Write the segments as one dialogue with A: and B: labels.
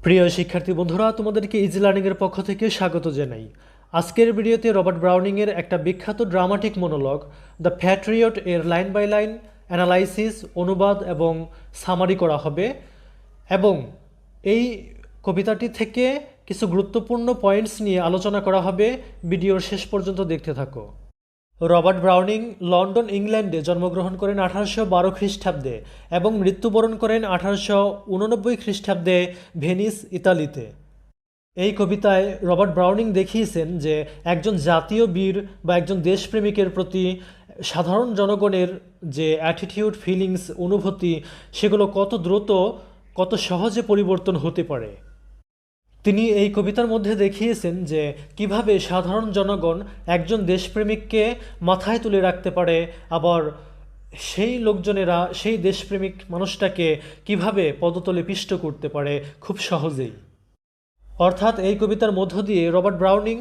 A: প্রিয় শিক্ষার্থী বন্ধুরা, তোমাদেরকে ইজি লার্নিংয়ের পক্ষ থেকে স্বাগত জানাই। আজকের ভিডিওতে রবার্ট ব্রাউনিংয়ের একটা বিখ্যাত ড্রামাটিক মনোলগ দ্য প্যাট্রিয়ট এর লাইন বাই লাইন অ্যানালাইসিস, অনুবাদ এবং সামারি করা হবে এবং এই কবিতাটি থেকে কিছু গুরুত্বপূর্ণ পয়েন্টস নিয়ে আলোচনা করা হবে। ভিডিওর শেষ পর্যন্ত দেখতে থাকো। রবার্ট ব্রাউনিং লন্ডন, ইংল্যান্ডে জন্মগ্রহণ করেন 1812 খ্রিস্টাব্দে এবং মৃত্যুবরণ করেন 1889 খ্রিস্টাব্দে ভেনিস, ইতালিতে। এই কবিতায় রবার্ট ব্রাউনিং দেখিয়েছেন যে একজন জাতীয় বীর বা একজন দেশপ্রেমিকের প্রতি সাধারণ জনগণের যে অ্যাটিটিউড, ফিলিংস, অনুভূতি, সেগুলো কত দ্রুত, কত সহজে পরিবর্তন হতে পারে। তিনি এই কবিতার মধ্যে দেখিয়েছেন যে কিভাবে সাধারণ জনগণ একজন দেশপ্রেমিককে মাথায় তুলে রাখতে পারে, আবার সেই লোকজনেরা সেই দেশপ্রেমিক মানুষটাকে কিভাবে পদতলে পিষ্ট করতে পারে খুব সহজেই। অর্থাৎ এই কবিতার মধ্য দিয়ে রবার্ট ব্রাউনিং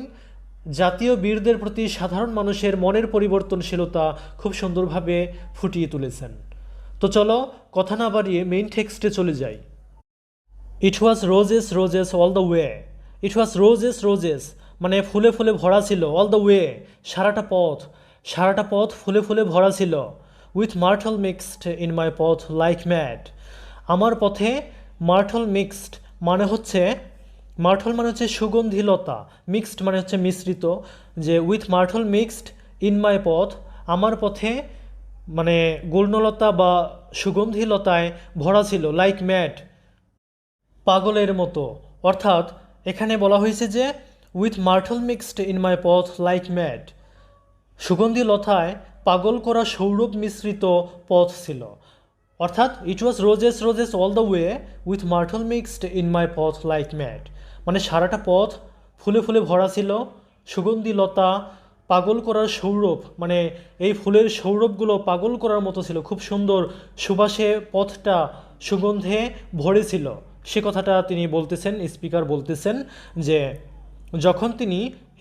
A: জাতীয় বীরদের প্রতি সাধারণ মানুষের মনের পরিবর্তনশীলতা খুব সুন্দরভাবে ফুটিয়ে তুলেছেন। তো চলো কথা না বাড়িয়ে মেইন টেক্সটে চলে যাই। It was roses roses all the way. It was roses roses মানে ফুলে ফুলে ভরা ছিল, অল দ্য ওয়ে সারাটা পথ ফুলে ফুলে ভরা ছিল। With myrtle mixed in my path like mad. আমার পথে মার্টল মিক্সড মানে হচ্ছে, মার্টল মানে হচ্ছে সুগন্ধি লতা, মিক্সড মানে হচ্ছে মিশ্রিত, যে with myrtle mixed in my পথ আমার পথে মানে গোলনলতা বা সুগন্ধি লতায় ভরা ছিল, লাইক ম্যাড পাগলের মতো। অর্থাৎ এখানে বলা হয়েছে যে with myrtle mixed in my path like mad, সুগন্ধি লতায় পাগল করা সৌরভ মিশ্রিত পথ ছিল। অর্থাৎ it was roses roses all the way with myrtle mixed in my path like mad মানে সারাটা পথ ফুলে ফুলে ভরা ছিল, সুগন্ধি লতা পাগল করার সৌরভ মানে এই ফুলের সৌরভগুলো পাগল করার মতো ছিল, খুব সুন্দর সুবাসে পথটা সুগন্ধে ভরেছিল। সে কথাটা তিনি বলতেছেন, স্পিকার বলতেছেন যে যখন তিনি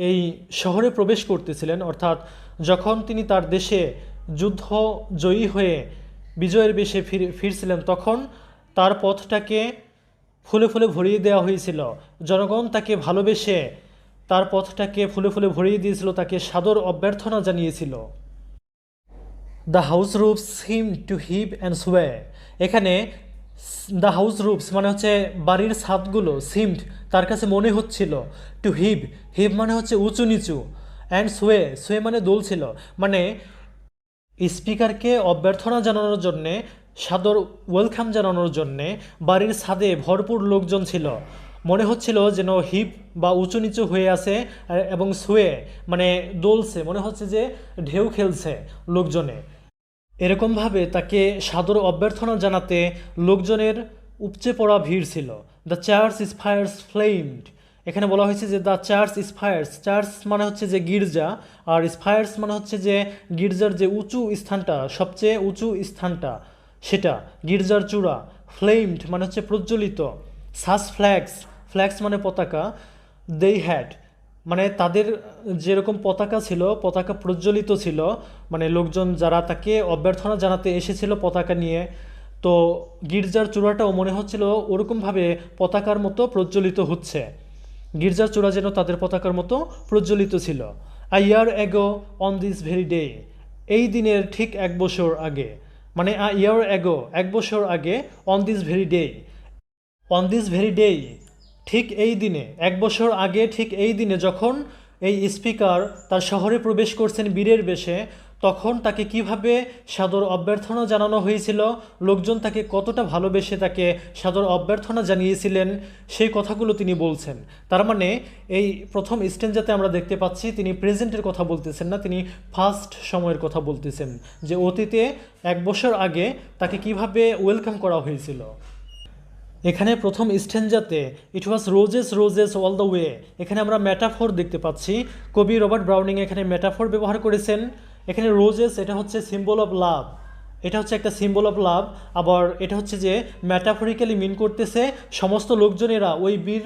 A: এই শহরে প্রবেশ করতেছিলেন, অর্থাৎ যখন তিনি তার দেশে যুদ্ধ জয়ী হয়ে বিজয়ের বেশে ফিরছিলেন, তখন তার পথটাকে ফুলে ফুলে ভরিয়ে দেওয়া হয়েছিল। জনগণ তাকে ভালোবেসে তার পথটাকে ফুলে ফুলে ভরিয়ে দিয়েছিল, তাকে সাদর অভ্যর্থনা জানিয়েছিল। The house roofs seem to heave and sway. এখানে দ্য হাউস রুফস মানে হচ্ছে বাড়ির ছাদগুলো, সিমড তার কাছে মনে হচ্ছিল, টু হিপ হিপ মানে হচ্ছে উঁচু নিচু, অ্যান্ড সোয়ে সোয়ে মানে দুলছিল। মানে স্পিকারকে অভ্যর্থনা জানানোর জন্যে, সাদর ওয়েলকাম জানানোর জন্যে বাড়ির ছাদে ভরপুর লোকজন ছিল। মনে হচ্ছিল যেন হিপ বা উঁচু নিচু হয়ে আছে এবং সোয়ে মানে দোলছে, মনে হচ্ছে যে ঢেউ খেলছে লোকজনে। এরকমভাবে তাকে সাদর অভ্যর্থনা জানাতে লোকজনের উপচে পড়া ভিড় ছিল। The church spires flamed. এখানে বলা হয়েছে যে দ্য চার্চ স্পায়ার্স, চার্চ মানে হচ্ছে যে গির্জা, আর স্পায়ার্স মানে হচ্ছে যে গির্জার যে উঁচু স্থানটা, সবচেয়ে উঁচু স্থানটা, সেটা গির্জার চূড়া। ফ্লেমড মানে হচ্ছে প্রজ্বলিত। সাস ফ্ল্যাগস, ফ্ল্যাগস মানে পতাকা। দে হ্যাড মানে তাদের যেরকম পতাকা ছিল, পতাকা প্রজ্বলিত ছিল, মানে লোকজন যারা তাকে অভ্যর্থনা জানাতে এসেছিল পতাকা নিয়ে, তো গির্জার চূড়াটাও মনে হচ্ছিল ওরকমভাবে পতাকার মতো প্রজ্বলিত হচ্ছে। গির্জার চূড়া যেন তাদের পতাকার মতো প্রজ্বলিত ছিল। আ ইয়ার এগো অন দিস ভেরি ডে। এই দিনের ঠিক এক বছর আগে, মানে আ ইয়ার এগো এক বছর আগে, on this very day, on this very day ঠিক এই দিনে, এক বছর আগে ঠিক এই দিনে যখন এই স্পিকার তার শহরে প্রবেশ করছেন বীরের বেশে, তখন তাকে কিভাবে সাদর অভ্যর্থনা জানানো হয়েছিল, লোকজন তাকে কতটা ভালোবেসে তাকে সাদর অভ্যর্থনা জানিয়েছিলেন, সেই কথাগুলো তিনি বলছেন। তার মানে এই প্রথম স্টেঞ্জাতে আমরা দেখতে পাচ্ছি তিনি প্রেজেন্টের কথা বলতেছেন না, তিনি ফার্স্ট সময়ের কথা বলতেছেন, যে অতীতে এক বছর আগে তাকে কিভাবে ওয়েলকাম করা হয়েছিল। এখানে প্রথম স্টেঞ্জাতে it was roses roses all the way, এখানে আমরা ম্যাটাফোর দেখতে পাচ্ছি। কবি রবার্ট ব্রাউনিং এখানে ম্যাটাফোর ব্যবহার করেছেন। এখানে রোজেস এটা হচ্ছে সিম্বল অফ লাভ, এটা হচ্ছে একটা সিম্বল অফ লাভ। আবার এটা হচ্ছে যে ম্যাটাফরিক্যালি মিন করতেছে সমস্ত লোকজনেরা ওই বীর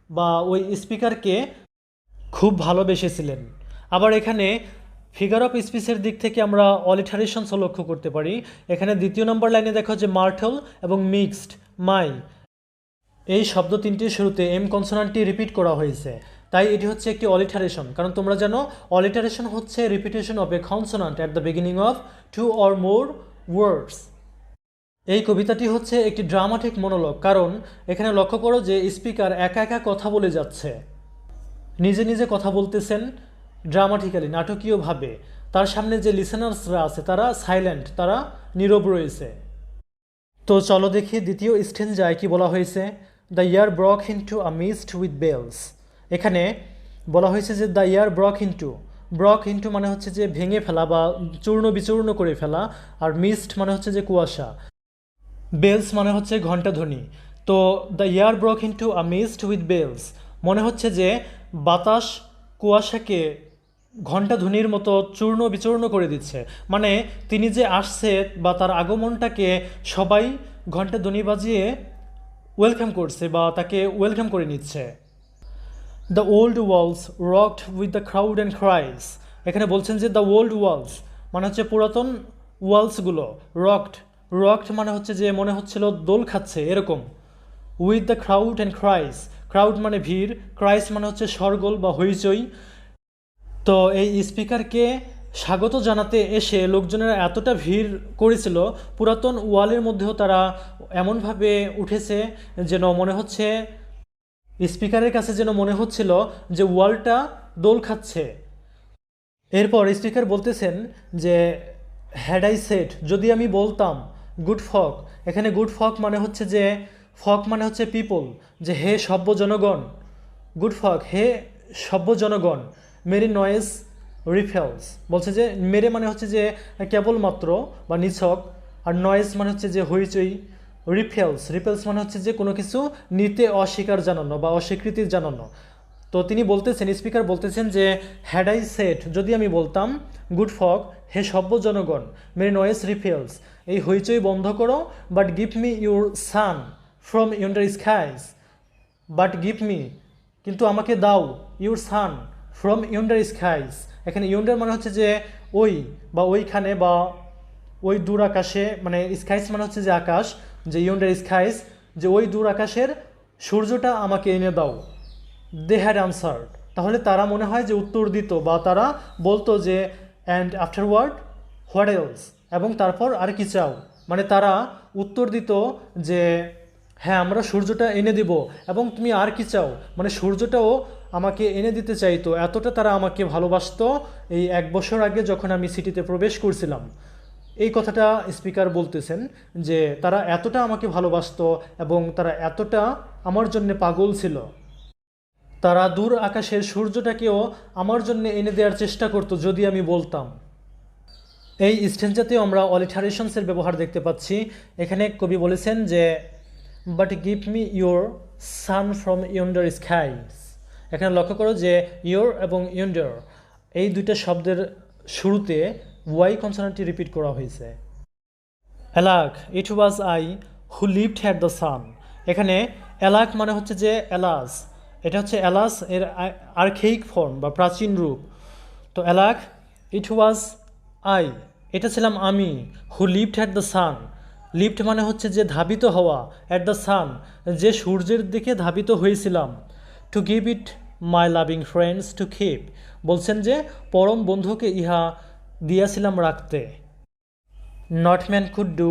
A: বা ওই স্পিকারকে খুব ভালোবেসেছিলেন। আবার এখানে ফিগার অফ স্পিচের দিক থেকে আমরা অলিটারেশনসও লক্ষ্য করতে পারি। এখানে দ্বিতীয় নম্বর লাইনে দেখা হচ্ছে মার্টল এবং মিক্সড মাই, এই শব্দ তিনটির শুরুতে এম কনসোনান্টটি রিপিট করা হয়েছে, তাই এটি হচ্ছে একটি অলিটারেশন। কারণ তোমরা জানো অলিটারেশন হচ্ছে repetition of a consonant at the beginning of two or more words. এই কবিতাটি হচ্ছে একটি ড্রামাটিক মনোলগ, কারণ এখানে লক্ষ্য করো যে স্পিকার একা একা কথা বলে যাচ্ছে, নিজে নিজে কথা বলতেছেন ড্রামাটিক্যালি, নাটকীয়ভাবে। তার সামনে যে লিসেনার্সরা আছে তারা সাইলেন্ট, তারা নীরব রয়েছে। তো চলো দেখি দ্বিতীয় স্টেঞ্জায় কি বলা হয়েছে। The air broke into a mist with bells. এখানে বলা হয়েছে যে দ্য ইয়ার ব্রক ইনটু মানে হচ্ছে যে ভেঙে ফেলা বা চূর্ণ বিচূর্ণ করে ফেলা, আর মিস্ট মানে হচ্ছে যে কুয়াশা, বেলস মানে হচ্ছে ঘণ্টাধ্বনি। তো the air broke into a mist with bells মনে হচ্ছে যে বাতাস কুয়াশাকে ঘণ্টাধ্বনির মতো চূর্ণ বিচূর্ণ করে দিচ্ছে। মানে তিনি যে আসছে বা তার আগমনটাকে সবাই ঘণ্টাধ্বনি বাজিয়ে ওয়েলকাম করছে বা তাকে ওয়েলকাম করে নিচ্ছে। The old walls rocked with the crowd and cries. এখানে বলছেন যে দ্য ওল্ড ওয়ালস মানে হচ্ছে পুরাতন ওয়ালসগুলো, রকড মানে হচ্ছে যে মনে হচ্ছিল দোল খাচ্ছে এরকম। With the crowd and ক্রাইস, crowd মানে ভিড়, ক্রাইস মানে হচ্ছে শরগোল বা হইচই। তো এই স্পিকারকে স্বাগত জানাতে এসে লোকজনেরা এতটা ভিড় করেছিল, পুরাতন ওয়ালের মধ্যেও তারা এমনভাবে উঠেছে যেন মনে হচ্ছে, স্পিকারের কাছে যেন মনে হচ্ছিল যে ওয়ালটা দোল খাচ্ছে। এরপর স্পিকার বলতেছেন যে হ্যাড আই সেড, যদি আমি বলতাম, গুড ফক। এখানে গুড ফক মানে হচ্ছে যে ফক মানে হচ্ছে পিপল, যে হে সভ্য জনগণ, গুড ফক হে সভ্য জনগণ, মেরি নয়েজ রিফেলস। বলছে যে মেরে মানে হচ্ছে যে কেবলমাত্র বা নিছক, আর নয়েজ মানে হচ্ছে যে হইচই, রিপেলস মানে হচ্ছে যে কোনো কিছু নিতে অস্বীকার জানানো বা অস্বীকৃতি জানানো। তো তিনি বলতেছেন, স্পিকার বলতেছেন যে হ্যাড আই সেট, যদি আমি বলতাম, গুড ফক হে সভ্য জনগণ, মেরি নয়েজ রিফেলস, এই হইচই বন্ধ করো, but give me your sun from yonder skies, but give me কিন্তু আমাকে দাও, your sun from yonder skies. এখানে ইউন্ডার মানে হচ্ছে যে ওই বা ওইখানে বা ওই দূর আকাশে, মানে স্কাইস মানে হচ্ছে যে আকাশ, যে ইউন্ডার স্কাইস, যে ওই দূর আকাশের সূর্যটা আমাকে এনে দাও। দে হ্যাড আনসার্ড, তাহলে তারা মনে হয় যে উত্তর দিত বা তারা বলতো যে অ্যান্ড আফটারওয়ার্ড হোয়াট এলস, এবং তারপর আর কি চাও, মানে তারা উত্তর দিত যে হ্যাঁ আমরা সূর্যটা এনে দিব এবং তুমি আর কি চাও, মানে সূর্যটাও আমাকে এনে দিতে চাইতো। এতটা তারা আমাকে ভালোবাসতো এই 1 বছর আগে যখন আমি সিটিতে প্রবেশ করছিলাম। এই কথাটা স্পিকার বলতেছেন যে তারা এতটা আমাকে ভালোবাসতো এবং তারা এতটা আমার জন্য পাগল ছিল, তারা দূর আকাশের সূর্যটাকেও আমার জন্য এনে দেওয়ার চেষ্টা করতো যদি আমি বলতাম। এই স্টেঞ্জাতেও আমরা অলিটারেশনসের ব্যবহার দেখতে পাচ্ছি। এখানে কবি বলেছেন যে but give me your sun from yonder skies. এখানে লক্ষ্য করো যে ইউর এবং ইউন্ডার এই দুইটা শব্দের শুরুতে ওয়াই কনসোনান্টটি রিপিট করা হয়েছে। Alack it was I who leaped at the sun. এখানে অ্যালাক মানে হচ্ছে যে অ্যালাস, এটা হচ্ছে অ্যালাস এর আর্কেইক ফর্ম বা প্রাচীন রূপ। তো অ্যালাক ইট ওয়াজ আই, এটা ছিলাম আমি, who lived at the sun, lift মানে হচ্ছে যে ধাবিত হওয়া, অ্যাট দ্য সান যে সূর্যের দিকে ধাবিত হয়েছিলাম, to give it my loving friends to keep, বলছেন যে পরম বন্ধুকে ইহা দিয়াছিলাম রাখতে। Not man could do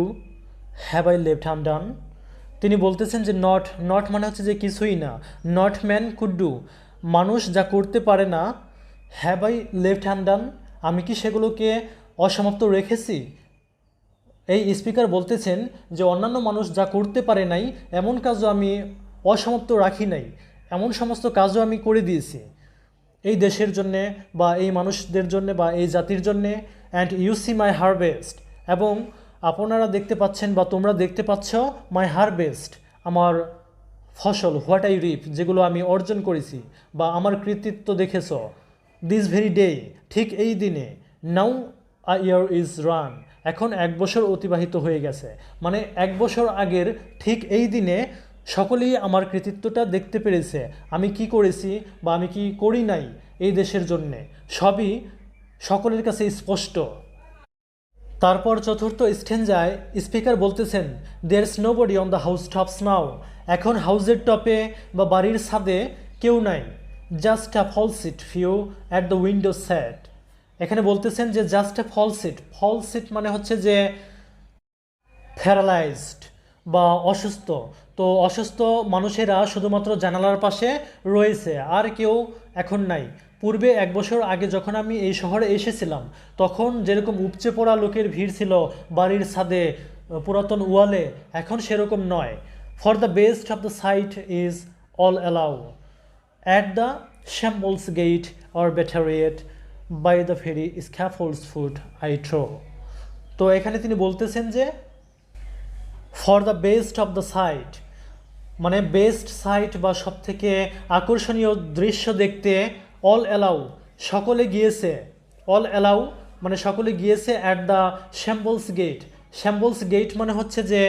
A: have I left undone, তিনি বলতেছেন যে নট মানে হচ্ছে যে কিছুই না, নট ম্যান কুড ডু মানুষ যা করতে পারে না, হ্যাভ আই লেফট আনডান আমি কি সেগুলোকে অসমাপ্ত রেখেছি। এই স্পিকার বলতেছেন যে অন্যান্য মানুষ যা করতে পারে নাই এমন কাজও আমি অসমাপ্ত রাখি নাই, এমন সমস্ত কাজও আমি করে দিয়েছি এই দেশের জন্যে বা এই মানুষদের জন্যে বা এই জাতির জন্যে। And you see my harvest, এবং আপনারা দেখতে পাচ্ছেন বা তোমরা দেখতে পাচ্ছ মাই হারভেস্ট আমার ফসল, হোয়াট আই রিপ যেগুলো আমি অর্জন করেছি বা আমার কৃতিত্ব দেখেছ। দিস ভেরি ডে ঠিক এই দিনে, নাও আ ইয়ার ইজ রান এখন 1 বছর অতিবাহিত হয়ে গেছে, মানে 1 বছর আগের ঠিক এই দিনে সকলেই আমার কৃতিত্বটা দেখতে পেরেছে, আমি কি করেছি বা আমি কি করি নাই এই দেশের জন্যে, সবই সকলের কাছে স্পষ্ট। তারপর চতুর্থ স্টেঞ্জায় স্পিকার বলতেছেন there is nobody on the house tops now, এখন হাউসের টপে বা বাড়ির ছাদে কেউ নাই। Just a palsied few at the window set. এখানে বলতেছেন যে জাস্ট আ ফল সিট মানে হচ্ছে যে প্যারালাইজড বা অসুস্থ। তো অসুস্থ মানুষেরা শুধুমাত্র জানালার পাশে রয়েছে, আর কেউ এখন নাই। পূর্বে 1 বছর আগে যখন আমি এই শহরে এসেছিলাম তখন যেরকম উপচে পড়া লোকের ভিড় ছিল বাড়ির ছাদে, পুরাতন ওয়ালে, এখন সেরকম নয়। For the best of the sight is all allowed at the shambles gate or better yet by the very scaffold's foot I trow. তো এখানে তিনি বলতেছেন যে for the best of the sight মানে বেস্ট সাইট বা সবথেকে আকর্ষণীয় দৃশ্য দেখতে অল অ্যালাউ সকলে গিয়েছে। অল অ্যালাউ মানে সকলে গিয়েছে অ্যাট দ্য শ্যাম্বলস গেট মানে হচ্ছে যে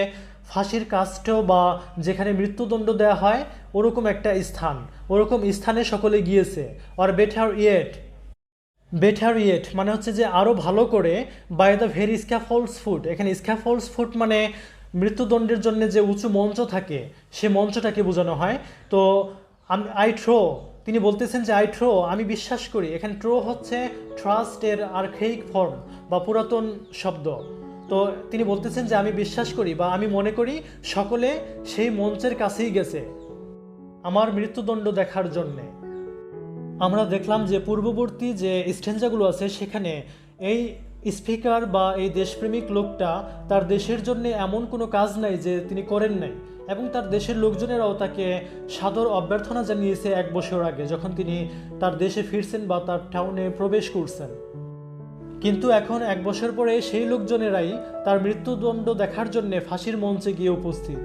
A: ফাঁসির কাষ্ঠ বা যেখানে মৃত্যুদণ্ড দেওয়া হয় ওরকম একটা স্থান, ওরকম স্থানে সকলে গিয়েছে। আর বেটার ইয়েট মানে হচ্ছে যে আরও ভালো করে বাই দ্য ভেরি স্ক্যাফোল্ডস ফুট। এখানে স্ক্যাফোল্ডস ফুট মানে মৃত্যুদণ্ডের জন্য যে উঁচু মঞ্চ থাকে সে মঞ্চটাকে বোঝানো হয়। তো তিনি বলতেছেন যে আই থ্রো আমি বিশ্বাস করি। এখানে ট্রো হচ্ছে ট্রাস্টের আর্খাইক ফর্ম বা পুরাতন শব্দ। তো তিনি বলতেছেন যে আমি বিশ্বাস করি বা আমি মনে করি সকলে সেই মঞ্চের কাছেই গেছে আমার মৃত্যুদণ্ড দেখার জন্যে। আমরা দেখলাম যে পূর্ববর্তী যে স্ট্যান্জাগুলো আছে সেখানে এই স্পিকার বা এই দেশপ্রেমিক লোকটা তার দেশের জন্য এমন কোনো কাজ নাই যে তিনি করেন নাই, এবং তার দেশের লোকজনেরাও তাকে সাদর অভ্যর্থনা জানিয়েছে 1 বছর আগে যখন তিনি তার দেশে ফিরছেন বা তার টাউনে প্রবেশ করছেন। কিন্তু এখন 1 বছর পরে সেই লোকজনেরাই তার মৃত্যুদণ্ড দেখার জন্য ফাঁসির মঞ্চে গিয়ে উপস্থিত।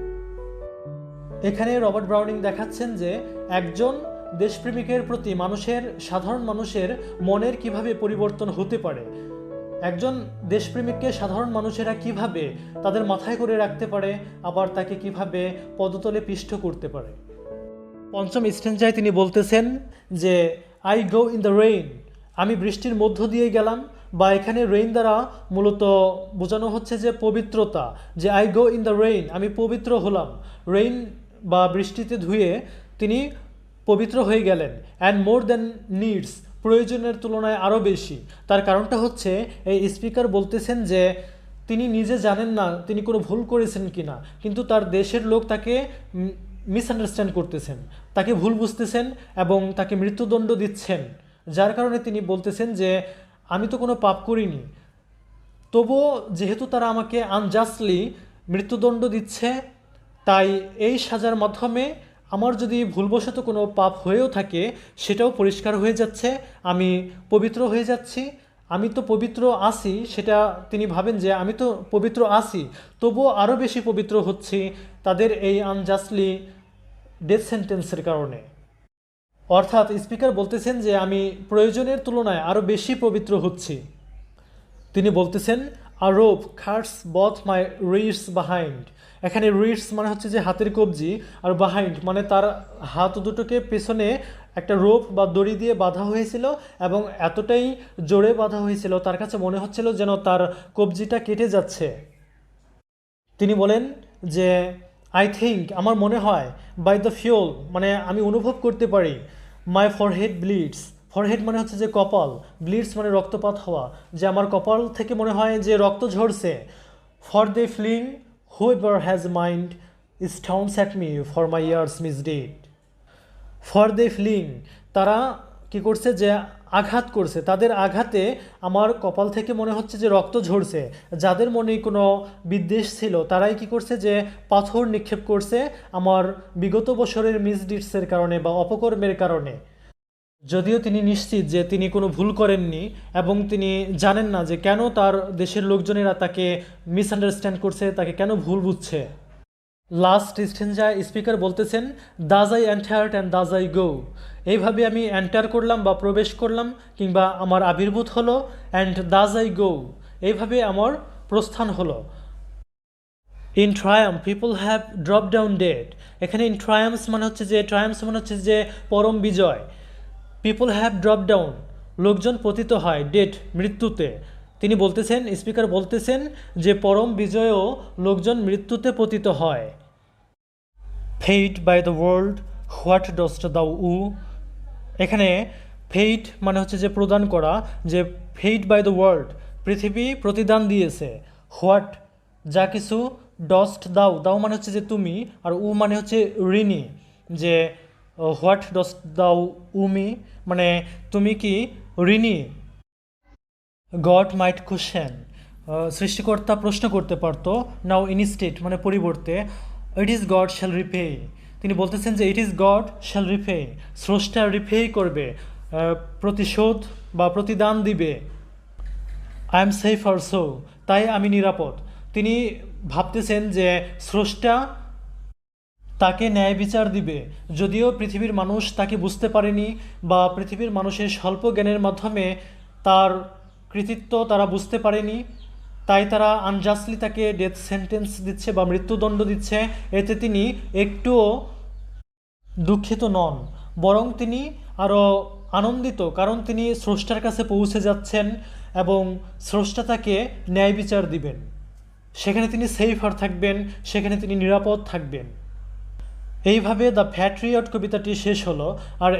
A: এখানে রবার্ট ব্রাউনিং দেখাচ্ছেন যে একজন দেশপ্রেমিকের প্রতি সাধারণ মানুষের মনের কিভাবে পরিবর্তন হতে পারে, একজন দেশপ্রেমিককে সাধারণ মানুষেরা কিভাবে তাদের মাথায় করে রাখতে পারে, আবার তাকে কিভাবে পদতলে পিষ্ট করতে পারে। 5ম স্ট্যান্জায় তিনি বলতেছেন যে I go in the rain আমি বৃষ্টির মধ্য দিয়ে গেলাম, বা এখানে রেইন দ্বারা মূলত বোঝানো হচ্ছে যে পবিত্রতা, যে I go in the rain আমি পবিত্র হলাম। রেইন বা বৃষ্টিতে ধুয়ে তিনি পবিত্র হয়ে গেলেন। অ্যান্ড মোর দ্যান নিডস প্রয়োজনের তুলনায় আরও বেশি। তার কারণটা হচ্ছে এই স্পিকার বলতেছেন যে তিনি নিজে জানেন না তিনি কোনো ভুল করেছেন কি না, কিন্তু তার দেশের লোক তাকে মিসআন্ডারস্ট্যান্ড করতেছেন, তাকে ভুল বুঝতেছেন এবং তাকে মৃত্যুদণ্ড দিচ্ছেন। যার কারণে তিনি বলতেছেন যে আমি তো কোনো পাপ করিনি, তবুও যেহেতু তারা আমাকে আনজাস্টলি মৃত্যুদণ্ড দিচ্ছে, তাই এই সাজার মাধ্যমে আমার যদি ভুলবশত কোনো পাপ হয়েও থাকে সেটাও পরিষ্কার হয়ে যাচ্ছে, আমি পবিত্র হয়ে যাচ্ছি। আমি তো পবিত্র আছি, সেটা তিনি ভাবেন যে আমি তো পবিত্র আছি, তবুও আরও বেশি পবিত্র হচ্ছি তাদের এই আনজাস্টলি ডেথ সেন্টেন্সের কারণে। অর্থাৎ স্পিকার বলতেছেন যে আমি প্রয়োজনের তুলনায় আরও বেশি পবিত্র হচ্ছি। তিনি বলতেছেন আ রোপ খাটস বথ মাই রিস্টস বাহাইন্ড। এখানে রিস্টস মানে হচ্ছে যে হাতের কবজি, আর বাহাইন্ড মানে তার হাত দুটোকে পেছনে একটা রোপ বা দড়ি দিয়ে বাঁধা হয়েছিল, এবং এতটাই জোরে বাঁধা হয়েছিল তার কাছে মনে হচ্ছিল যেন তার কবজিটা কেটে যাচ্ছে। তিনি বলেন যে আই থিঙ্ক আমার মনে হয় বাই দ্য ফিউল মানে আমি অনুভব করতে পারি মাই ফরহেড ব্লিডস। ফরহেড মানে হচ্ছে যে কপাল, ব্লিডস মানে রক্তপাত হওয়া, যে আমার কপাল থেকে মনে হয় যে রক্ত ঝরছে। For they fling whoever has mind stones at me for my year's misdeeds. For they fling তারা কি করছে যে আঘাত করছে, তাদের আঘাতে আমার কপাল থেকে মনে হচ্ছে যে রক্ত ঝরছে। যাদের মনে কোনো বিদ্বেষ ছিল তারাই কি করছে যে পাথর নিক্ষেপ করছে আমার বিগত বছরের মিসডিডসের কারণে বা অপকর্মের কারণে। যদিও তিনি নিশ্চিত যে তিনি কোনো ভুল করেননি এবং তিনি জানেন না যে কেন তার দেশের লোকজনেরা তাকে মিসআন্ডারস্ট্যান্ড করছে, তাকে কেন ভুল বুঝছে। লাস্ট স্টেঞ্জায় স্পিকার বলতেছেন thus I entered and thus I go. এইভাবে আমি এন্টার করলাম বা প্রবেশ করলাম কিংবা আমার আবির্ভূত হলো, অ্যান্ড দাজ আই গো এইভাবে আমার প্রস্থান হলো। In Triumf people have drop down dead. এখানে ইন ট্রায়াম্পস মানে হচ্ছে যে পরম বিজয়। পিপল হ্যাভ ড্রপ ডাউন লোকজন পতিত হয়, ডেড মৃত্যুতে। তিনি বলতেছেন, স্পিকার বলতেছেন যে পরম বিজয়েও লোকজন মৃত্যুতে পতিত হয়। Paid by the world, what dost thou owe. এখানে ফেইট মানে হচ্ছে যে প্রদান করা, যে ফেইট বাই দ্য ওয়ার্ল্ড পৃথিবী প্রতিদান দিয়েছে, হোয়াট যা কিছু, ডস্ট দাও, দাও মানে হচ্ছে যে তুমি, আর উ মানে হচ্ছে ঋণী, যে হোয়াট ডস্ট দাও উমি মানে তুমি কি ঋণী। গড মাইট কোশ্চেন, সৃষ্টিকর্তা প্রশ্ন করতে পারতো, নাও ইনস্টেড মানে পরিবর্তে, it is god shall repay, তিনি বলতেছেন যে it is god shall repay, স্রষ্টা রিপে করবে, প্রতিশোধ বা প্রতিদান দিবে। আই এম সেফ অলসো, তাই আমি নিরাপদ। তিনি ভাবতেছেন যে স্রষ্টা তাকে ন্যায় বিচার দিবে, যদিও পৃথিবীর মানুষ তাকে বুঝতে পারেনি বা পৃথিবীর মানুষের স্বল্প জ্ঞানের মাধ্যমে তার কৃতিত্ব তারা বুঝতে পারেনি, তাই তারা আনজাস্টলি তাকে ডেথ সেন্টেন্স দিচ্ছে বা মৃত্যুদণ্ড দিচ্ছে। এতে তিনি একটুও দুঃখিত নন, বরং তিনি আরও আনন্দিত, কারণ তিনি স্রষ্টার কাছে পৌঁছে যাচ্ছেন এবং স্রষ্টা তাকে ন্যায় বিচার দিবেন, সেখানে তিনি সেফার থাকবেন, সেখানে তিনি নিরাপদ থাকবেন। এইভাবে দ্য প্যাট্রিয়ট কবিতাটি শেষ হলো। আর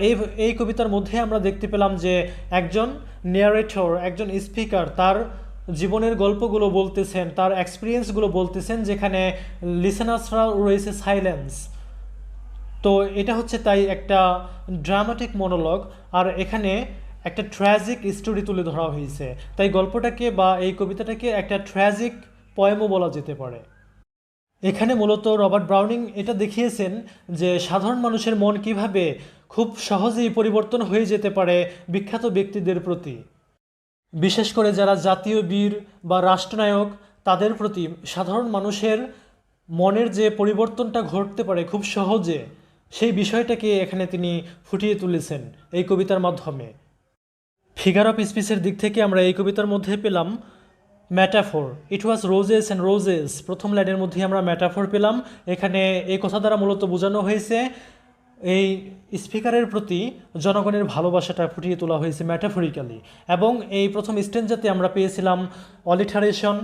A: এই কবিতার মধ্যে আমরা দেখতে পেলাম যে একজন ন্যারেটর, একজন স্পিকার তার জীবনের গল্পগুলো বলতেছেন, তার এক্সপিরিয়েন্সগুলো বলতেছেন, যেখানে লিসেনার্সরা রয়েছে সাইলেন্স। তো এটা হচ্ছে তাই একটা ড্রামাটিক মনোলগ, আর এখানে একটা ট্র্যাজিক স্টোরি তুলে ধরা হয়েছে, তাই গল্পটাকে বা এই কবিতাটাকে একটা ট্র্যাজিক পয়েমও বলা যেতে পারে। এখানে মূলত রবার্ট ব্রাউনিং এটা দেখিয়েছেন যে সাধারণ মানুষের মন কিভাবে খুব সহজেই পরিবর্তন হয়ে যেতে পারে বিখ্যাত ব্যক্তিদের প্রতি, বিশেষ করে যারা জাতীয় বীর বা রাষ্ট্রনায়ক, তাদের প্রতি সাধারণ মানুষের মনের যে পরিবর্তনটা ঘটতে পারে খুব সহজে, সেই বিষয়টাকে এখানে তিনি ফুটিয়ে তুলেছেন এই কবিতার মাধ্যমে। ফিগার অফ স্পিচের দিক থেকে আমরা এই কবিতার মধ্যে পেলাম metaphor, it was roses and roses, প্রথম লাইনের মধ্যেই আমরা ম্যাটাফোর পেলাম। এখানে এই কথা দ্বারা মূলত বোঝানো হয়েছে এই স্পিকারের প্রতি জনগণের ভালোবাসাটা ফুটিয়ে তোলা হয়েছে ম্যাটাফরিক্যালি। এবং এই প্রথম স্টেঞ্জাতে আমরা পেয়েছিলাম অলিটারেশন,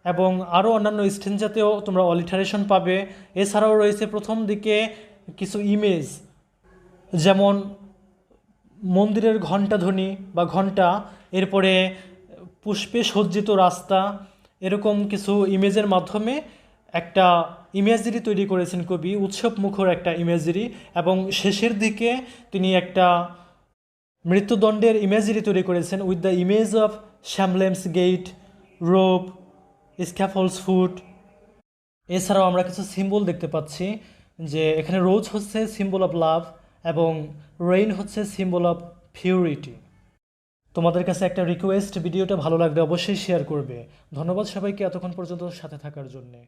A: এবং আরও অন্যান্য স্টেঞ্জাতেও তোমরা অলিটারেশন পাবে। এছাড়াও রয়েছে প্রথম দিকে কিছু ইমেজ, যেমন মন্দিরের ঘণ্টাধ্বনি বা ঘণ্টা, এরপরে পুষ্পে সজ্জিত রাস্তা, এরকম কিছু ইমেজের মাধ্যমে একটা ইমেজারি তৈরি করেছেন কবি, উৎসব মুখর একটা ইমেজারি। এবং শেষের দিকে তিনি একটা মৃত্যুদণ্ডের ইমেজারি তৈরি করেছেন with the image of shambles gate, rope, scaffolds foot. এছাড়াও আমরা কিছু সিম্বল দেখতে পাচ্ছি, যে এখানে রোজ হচ্ছে সিম্বল অফ লাভ এবং রেইন হচ্ছে সিম্বল অফ পিউরিটি। তোমাদের কাছে একটা রিকোয়েস্ট, ভিডিওটা ভালো লাগলে অবশ্যই শেয়ার করবে। ধন্যবাদ সবাইকে এতক্ষণ পর্যন্ত সাথে থাকার জন্যে।